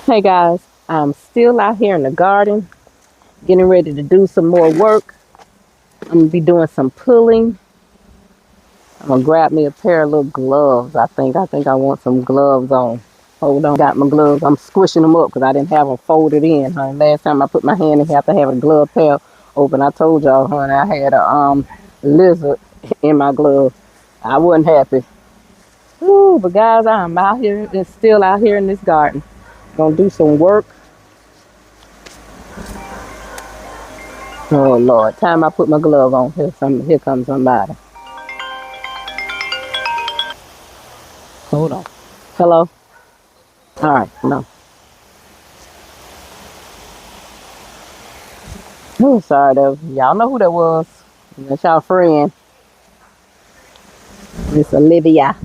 Hey guys, I'm still out here in the garden getting ready to do some more work. I'm gonna be doing some pulling. I'm gonna grab me a pair of little gloves. I think I want some gloves on. Hold on, got my gloves. I'm squishing them up because I didn't have them folded in, honey. Last time I put my hand in here, I have to have a glove pair open. I told y'all, honey, I had a lizard in my glove. I wasn't happy. Ooh, but guys, I'm out here and still out here in this garden. Gonna do some work. Oh Lord, time I put my glove on. Here comes somebody. Hold on. Hello? Alright, no. Oh, sorry though. Y'all know who that was. That's y'all friend. Miss Olivia.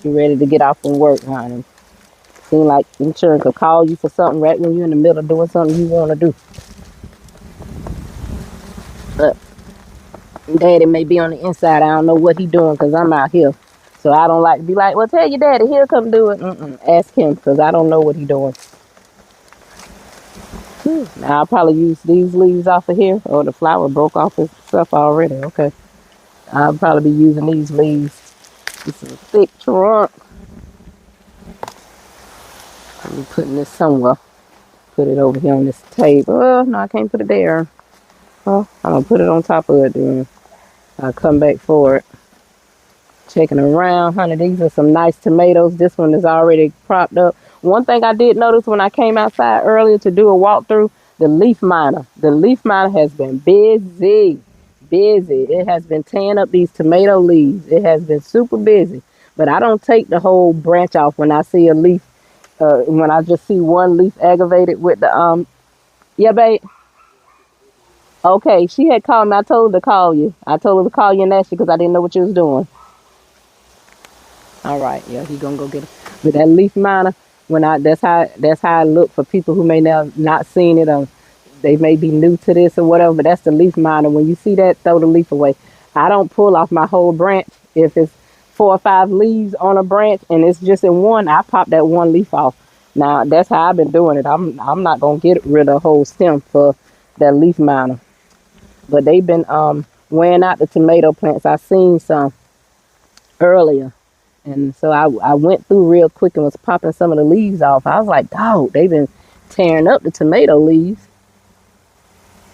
She ready to get off from work, honey. Seem like insurance will call you for something right when you're in the middle of doing something you want to do. But daddy may be on the inside. I don't know what he doing because I'm out here. So I don't like to be like, well, tell your daddy, he'll come do it. Ask him because I don't know what he doing. Now I'll probably use these leaves off of here. Oh, the flower broke off its stuff already. Okay. I'll probably be using these leaves. It's a thick trunk. I'm putting this somewhere. Put it over here on this table. Oh, no, I can't put it there. Well, I'm going to put it on top of it then. I'll come back for it. Checking around, honey. These are some nice tomatoes. This one is already propped up. One thing I did notice when I came outside earlier to do a walkthrough, the leaf miner. The leaf miner has been busy. Busy. It has been tearing up these tomato leaves. It has been super busy. But I don't take the whole branch off when I see a leaf. When I just see one leaf aggravated with the yeah, babe. Okay, she had called me. I told her to call you. I told her to call you and ask you because I didn't know what you was doing. All right, yeah, he gonna go get it. But that leaf miner, when I that's how I look for people who may not seen it or they may be new to this or whatever. But that's the leaf miner. When you see that, throw the leaf away. I don't pull off my whole branch. If it's 4 or 5 leaves on a branch and it's just in one, I pop that one leaf off. Now that's how I've been doing it. I'm not gonna get rid of the whole stem for that leaf miner. But they've been wearing out the tomato plants. I seen some earlier. And so I went through real quick and was popping some of the leaves off. I was like, dog, they've been tearing up the tomato leaves.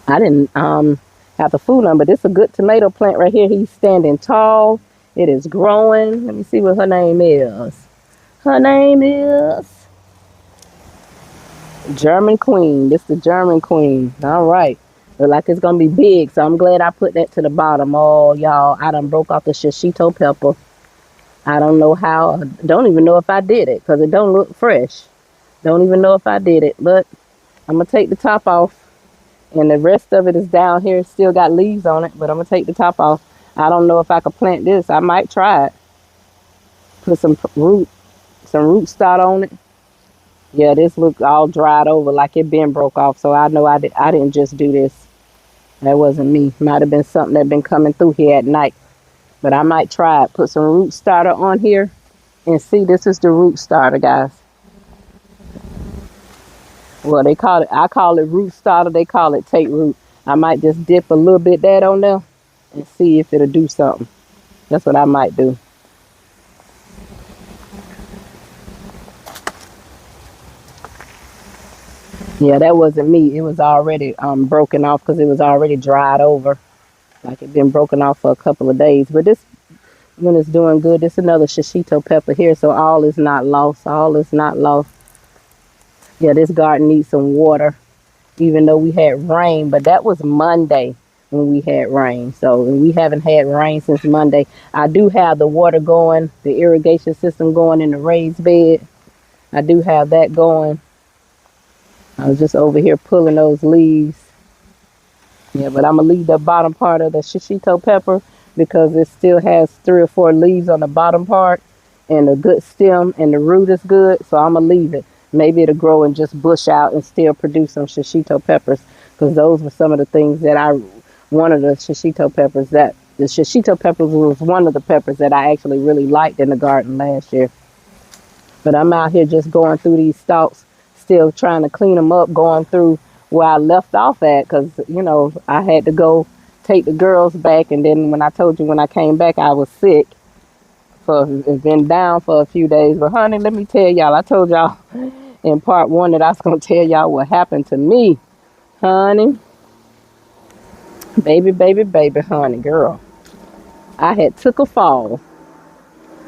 I didn't have the food on, but this is a good tomato plant right here. He's standing tall. It is growing. Let me see what her name is. Her name is German Queen. This is the German Queen. All right. Look like it's going to be big, so I'm glad I put that to the bottom. Oh, y'all, I done broke off the shishito pepper. I don't know how. Don't even know if I did it because it don't look fresh. Don't even know if I did it. But I'm going to take the top off. And the rest of it is down here. It's still got leaves on it. But I'm going to take the top off. I don't know if I could plant this. I might try it. Put some root stock on it. Yeah, this look all dried over like it been broke off. So I know I didn't just do this. That wasn't me. Might have been something that been coming through here at night. But I might try it. Put some root starter on here. And see, this is the root starter, guys. Well, I call it root starter. They call it take root. I might just dip a little bit of that on there and see if it'll do something. That's what I might do. Yeah, that wasn't me. It was already broken off because it was already dried over. Like it been broken off for a couple of days. But this one is doing good. This is another shishito pepper here. So all is not lost. All is not lost. Yeah, this garden needs some water, even though we had rain. But that was Monday when we had rain. So we haven't had rain since Monday. I do have the water going, the irrigation system going in the raised bed. I do have that going. I was just over here pulling those leaves. Yeah, but I'm going to leave the bottom part of the shishito pepper because it still has 3 or 4 leaves on the bottom part and a good stem and the root is good. So I'm going to leave it. Maybe it'll grow and just bush out and still produce some shishito peppers because those were some of the things that one of the shishito peppers that the shishito peppers was one of the peppers that I actually really liked in the garden last year. But I'm out here just going through these stalks, still trying to clean them up, going through where I left off at, because I had to go take the girls back, and then when I told you when I came back I was sick for been down for a few days. But honey, let me tell y'all, I told y'all in part one that I was gonna tell y'all what happened to me, honey. Baby, baby, baby, honey, girl. I had took a fall.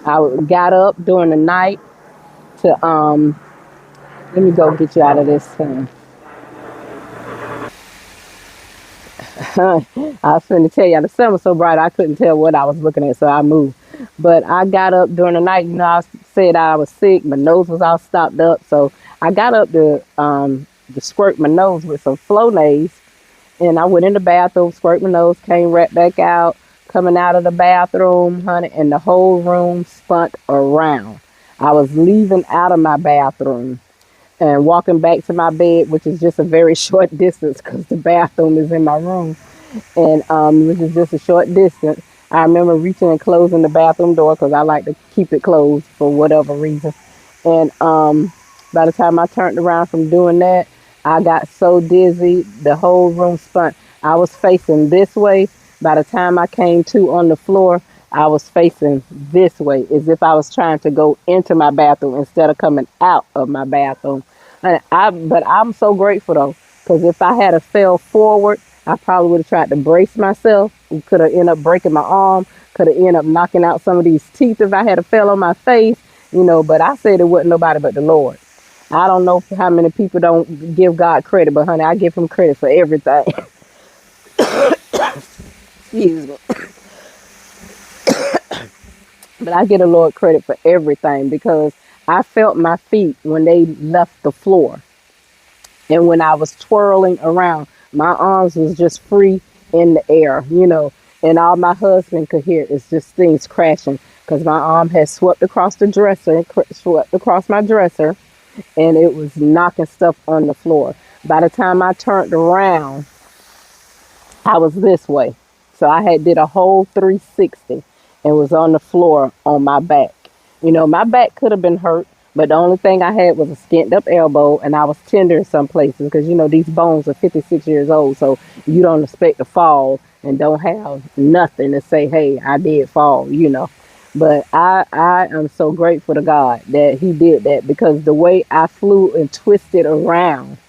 I got up during the night to let me go get you out of this thing. I was finna tell you the sun was so bright I couldn't tell what I was looking at, so I moved. But I got up during the night. I said I was sick. My nose was all stopped up, so I got up to squirt my nose with some Flonase, and I went in the bathroom, squirt my nose, came right back out. Coming out of the bathroom, honey, and the whole room spun around. I was leaving out of my bathroom and walking back to my bed, which is just a very short distance because the bathroom is in my room, and which is just a short distance. I remember reaching and closing the bathroom door because I like to keep it closed for whatever reason. And by the time I turned around from doing that, I got so dizzy, the whole room spun. I was facing this way. By the time I came to on the floor, I was facing this way, as if I was trying to go into my bathroom instead of coming out of my bathroom. But I'm so grateful though, because if I had a fell forward, I probably would have tried to brace myself. Could have ended up breaking my arm. Could have ended up knocking out some of these teeth if I had a fell on my face. But I said it wasn't nobody but the Lord. I don't know how many people don't give God credit, but honey, I give him credit for everything. Excuse me. But I give the Lord credit for everything because I felt my feet when they left the floor. And when I was twirling around, my arms was just free in the air. And all my husband could hear is just things crashing because my arm had swept across the dresser, swept across my dresser, and it was knocking stuff on the floor. By the time I turned around, I was this way. So I had did a whole 360 and was on the floor on my back. My back could have been hurt, but the only thing I had was a skint up elbow, and I was tender in some places because these bones are 56 years old, so you don't expect to fall and don't have nothing to say, hey, I did fall. But I am so grateful to God that he did that, because the way I flew and twisted around,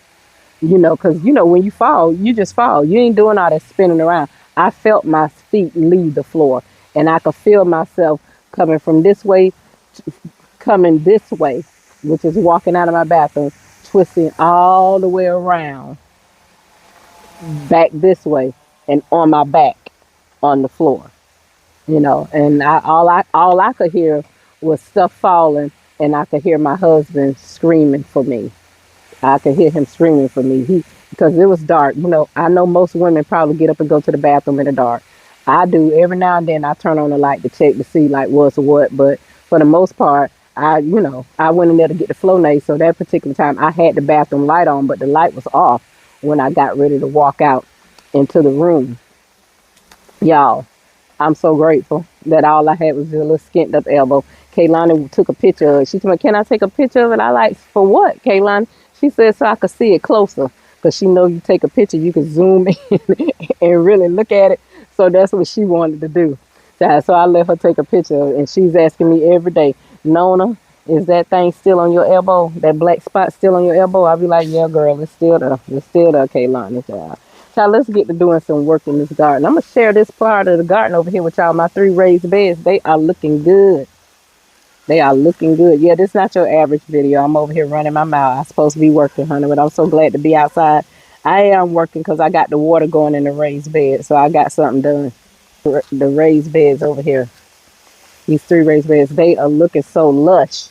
because when you fall, you just fall. You ain't doing all that spinning around. I felt my feet leave the floor, and I could feel myself coming from this way, coming this way, which is walking out of my bathroom, twisting all the way around, back this way, and on my back on the floor. And all I could hear was stuff falling, and I could hear my husband screaming for me. I could hear him screaming for me. Because it was dark. I know most women probably get up and go to the bathroom in the dark. I do every now and then. I turn on the light to check to see like what's what. But for the most part, I went in there to get the Flonase. So that particular time, I had the bathroom light on, but the light was off when I got ready to walk out into the room. Y'all, I'm so grateful that all I had was a little skint up elbow. Kaylani took a picture of it. She told me, "Can I take a picture of it?" I like, "For what, Kaylani?" She said, "So I could see it closer." Because she know you take a picture, you can zoom in and really look at it. So that's what she wanted to do. So I let her take a picture of it. And she's asking me every day, "Nona, is that thing still on your elbow? That black spot still on your elbow?" I'll be like, "Yeah, girl, it's still there. It's still there, Kaylani." So let's get to doing some work in this garden. I'm going to share this part of the garden over here with y'all. My 3 raised beds, they are looking good. They are looking good. Yeah, this is not your average video. I'm over here running my mouth. I'm supposed to be working, honey, but I'm so glad to be outside. I am working because I got the water going in the raised bed, so I got something done. The raised beds over here, these 3 raised beds, they are looking so lush.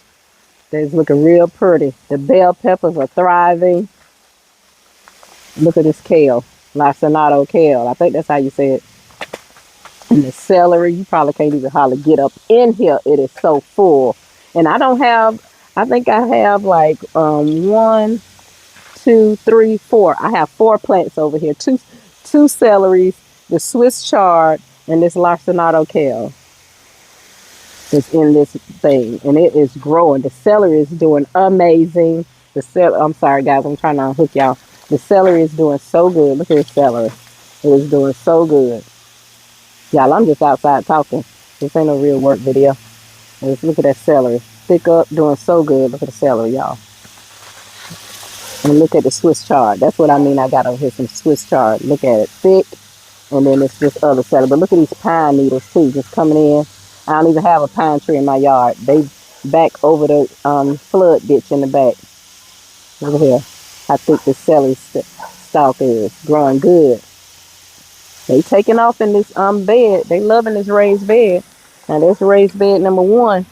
They're looking real pretty. The bell peppers are thriving. Look at this kale, lacinato kale. I think that's how you say it. And the celery, you probably can't even hardly get up in here. It is so full. And I think I have like 1, 2, 3, 4. I have 4 plants over here. Two celeries, the Swiss chard, and this lacinato kale is in this thing. And it is growing. The celery is doing amazing. I'm sorry, guys. I'm trying to unhook y'all. The celery is doing so good. Look at this celery. It is doing so good. Y'all, I'm just outside talking. This ain't no real work video. Just look at that celery. Thick up, doing so good. Look at the celery, y'all. And look at the Swiss chard. That's what I mean. I got over here some Swiss chard. Look at it. Thick. And then it's just other celery. But look at these pine needles, too, just coming in. I don't even have a pine tree in my yard. They back over the flood ditch in the back. Look at here. How thick this celery stalk is. Growing good. They taking off in this bed. They loving this raised bed. Now, this raised bed number 1.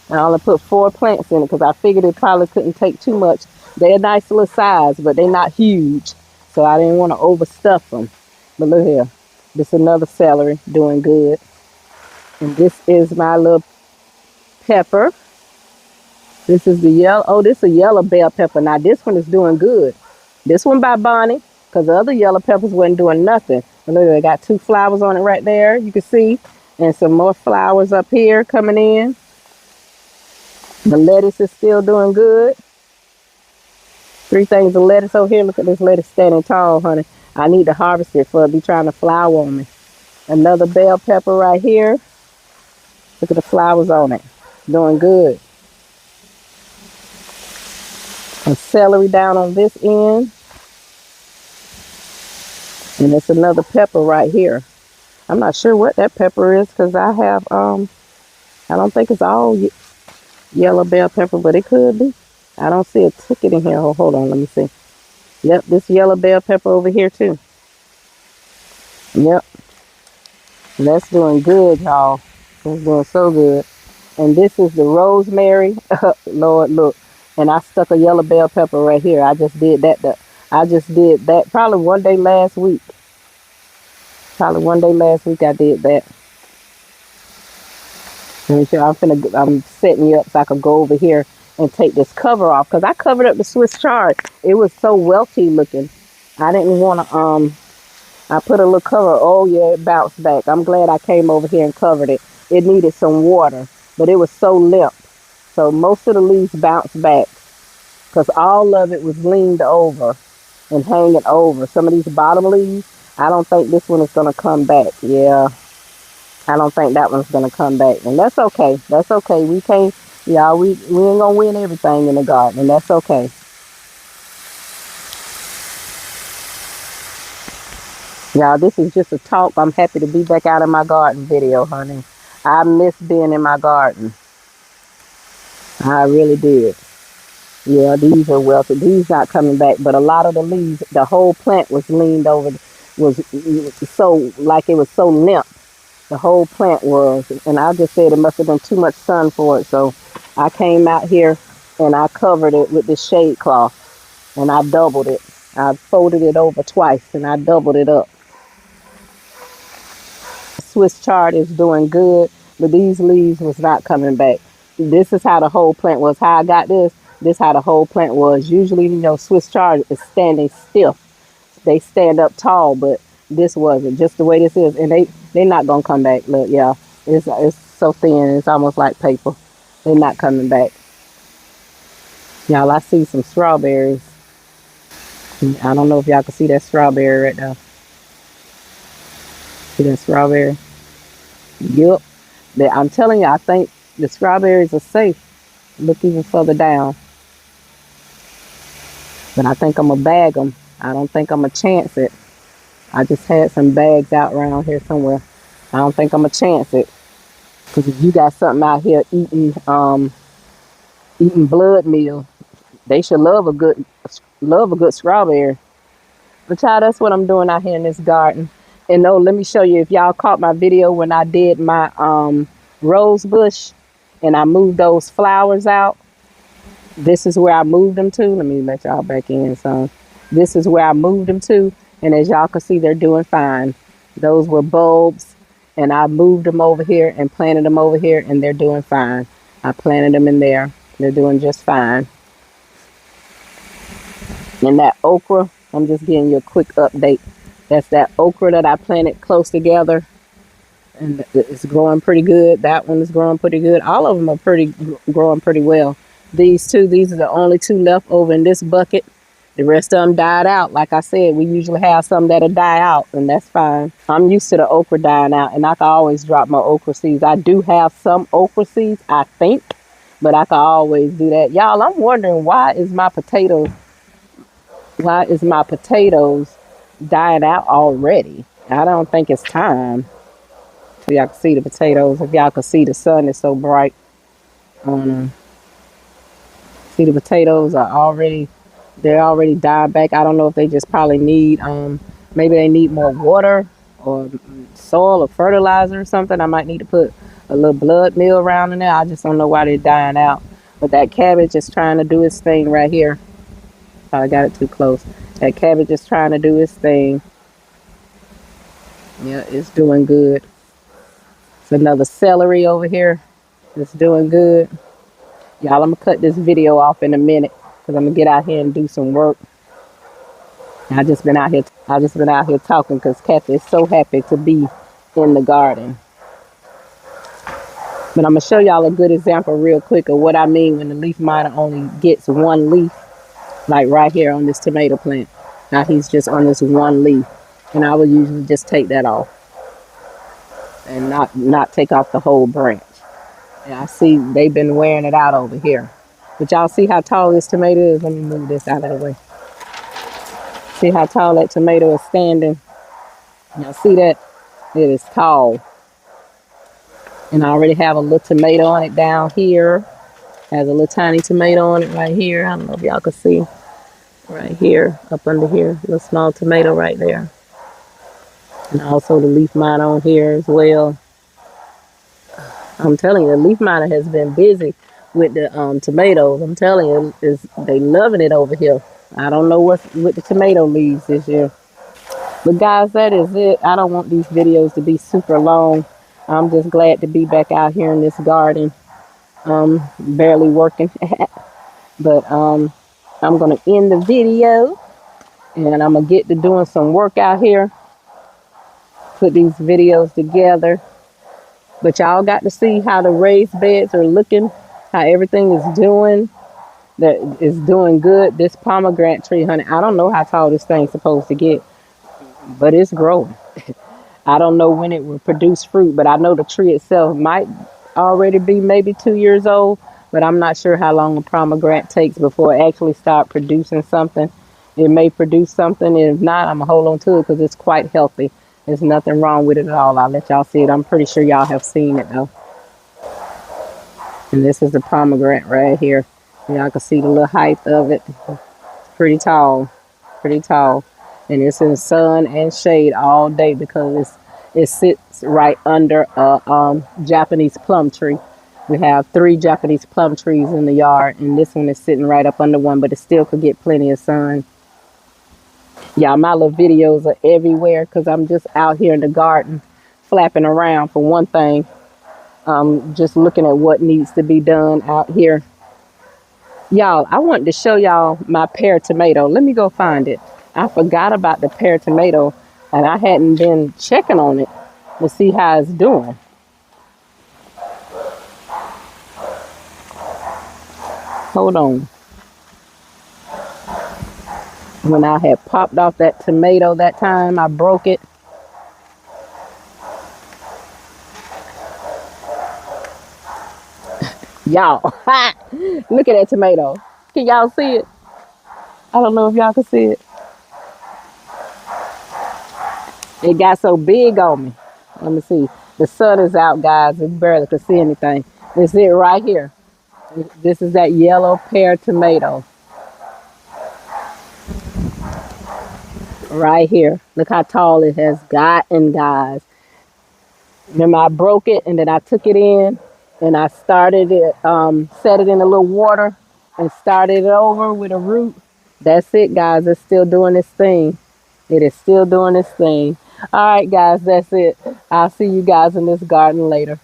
I only put 4 plants in it because I figured it probably couldn't take too much. They're a nice little size, but they're not huge. So I didn't want to overstuff them. But look here. This is another celery doing good. And this is my little pepper. This is the yellow. Oh, this is a yellow bell pepper. Now, this one is doing good. This one by Bonnie, because the other yellow peppers wasn't doing nothing. And look, they got 2 flowers on it right there. You can see. And some more flowers up here coming in. The lettuce is still doing good. 3 things of lettuce over here. Look at this lettuce standing tall, honey. I need to harvest it for it be trying to flower on me. Another bell pepper right here. Look at the flowers on it. Doing good. And celery down on this end. And it's another pepper right here. I'm not sure what that pepper is because I have, I don't think it's all yellow bell pepper, but it could be. I don't see a ticket in here. Oh, hold on, let me see. Yep, this yellow bell pepper over here too. Yep. That's doing good, y'all. It's doing so good. And this is the rosemary. Lord, look. And I stuck a yellow bell pepper right here. I just did that. I just did that probably one day last week. Probably one day last week I did that. I'm setting you up so I can go over here and take this cover off because I covered up the Swiss chard. It was so welty looking. I didn't want to I put a little cover. Oh yeah, it bounced back. I'm glad I came over here and covered it. It needed some water, but it was so limp. So most of the leaves bounced back because all of it was leaned over and hanging over. Some of these bottom leaves, I don't think this one is going to come back. Yeah, I don't think that one's going to come back. And that's okay. That's okay. We can't, y'all, we ain't going to win everything in the garden. And that's okay. Y'all, this is just a talk. I'm happy to be back out in my garden video, honey. I miss being in my garden. I really did. Yeah, these are wealthy. These not coming back, but a lot of the leaves, the whole plant was leaned over, was so, like it was so limp. The whole plant was, and I just said it must have been too much sun for it. So I came out here and I covered it with this shade cloth and I doubled it. I folded it over twice and I doubled it up. Swiss chard is doing good, but these leaves was not coming back. This is how the whole plant was. How I got this, this how the whole plant was. Usually, you know, Swiss chard is standing stiff. They stand up tall, but this wasn't. Just the way this is. And they're not going to come back. Look, yeah, it's so thin. It's almost like paper. They're not coming back. Y'all, I see some strawberries. I don't know if y'all can see that strawberry right now. See that strawberry? Yep. I'm telling you, I think the strawberries are safe. Look even further down. But I think I'm going to bag them. I don't think I'm going to chance it. I just had some bags out around here somewhere. I don't think I'm going to chance it. Because if you got something out here eating blood meal, they should love a good strawberry. But child, that's what I'm doing out here in this garden. And oh, let me show you, if y'all caught my video when I did my rose bush and I moved those flowers out. This is where I moved them to. Let me let y'all back in. So this is where I moved them to. And as y'all can see, they're doing fine. Those were bulbs and I moved them over here and planted them over here and they're doing fine. I planted them in there. They're doing just fine. And that okra, I'm just giving you a quick update. That's that okra that I planted close together. And it's growing pretty good. That one is growing pretty good. All of them are growing pretty well. These are the only two left over in this bucket. The rest of them died out. Like I said, we usually have some that'll die out, and that's fine. I'm used to the okra dying out, and I can always drop my okra seeds. I do have some okra seeds, I think, but I can always do that. Y'all, I'm wondering why is my potatoes dying out already? I don't think it's time. So y'all can see the potatoes. If y'all can see, the sun is so bright. Um, See, the potatoes are they're already dying back. I don't know if they just probably need maybe they need more water or soil or fertilizer or something. I might need to put a little blood meal around in there. I just don't know why they're dying out. But that cabbage is trying to do its thing right here. I got it too close. That cabbage is trying to do its thing. Yeah, it's doing good. It's another celery over here. It's doing good. Y'all, I'm gonna cut this video off in a minute because I'm gonna get out here and do some work. I just been out here talking because Kathy is so happy to be in the garden. But I'm gonna show y'all a good example real quick of what I mean when the leaf miner only gets one leaf, like right here on this tomato plant. Now he's just on this one leaf, and I would usually just take that off and not take off the whole branch. And I see they've been wearing it out over here. But y'all see how tall this tomato is? Let me move this out of the way. See how tall that tomato is standing? Y'all see that? It is tall. And I already have a little tomato on it down here. Has a little tiny tomato on it right here. I don't know if y'all can see. Right here, up under here. A little small tomato right there. And also the leaf miner on here as well. I'm telling you, the leaf miner has been busy with the tomatoes. I'm telling you, they loving it over here. I don't know what's with the tomato leaves this year. But guys, that is it. I don't want these videos to be super long. I'm just glad to be back out here in this garden. Barely working. But I'm going to end the video. And I'm going to get to doing some work out here. Put these videos together. But y'all got to see how the raised beds are looking. How everything is doing. That is doing good. This pomegranate tree, honey, I don't know how tall this thing's supposed to get, but it's growing. I don't know when it will produce fruit, but I know the tree itself might already be maybe 2 years old, but I'm not sure how long a pomegranate takes before it actually start producing something. It may produce something, and if not, I'm gonna hold on to it because it's quite healthy. There's nothing wrong with it at all. I'll let y'all see it. I'm pretty sure y'all have seen it though. And this is the pomegranate right here. Y'all can see the little height of it. Pretty tall. Pretty tall. And it's in sun and shade all day because it sits right under a Japanese plum tree. We have 3 Japanese plum trees in the yard, and this one is sitting right up under one, but it still could get plenty of sun. Y'all, my little videos are everywhere because I'm just out here in the garden flapping around for one thing. Just looking at what needs to be done out here. Y'all, I wanted to show y'all my pear tomato. Let me go find it. I forgot about the pear tomato, and I hadn't been checking on it to see how it's doing. Hold on. When I had popped off that tomato that time, I broke it. Y'all, look at that tomato. Can y'all see it? I don't know if y'all can see it. It got so big on me. Let me see. The sun is out, guys. We barely can see anything. This is it right here. This is that yellow pear tomato. Right here. Look how tall it has gotten, guys. Remember, I broke it and then I took it in and I started it, set it in a little water and started it over with a root. That's it, guys. It's still doing its thing. It is still doing its thing. All right, guys, that's it. I'll see you guys in this garden later.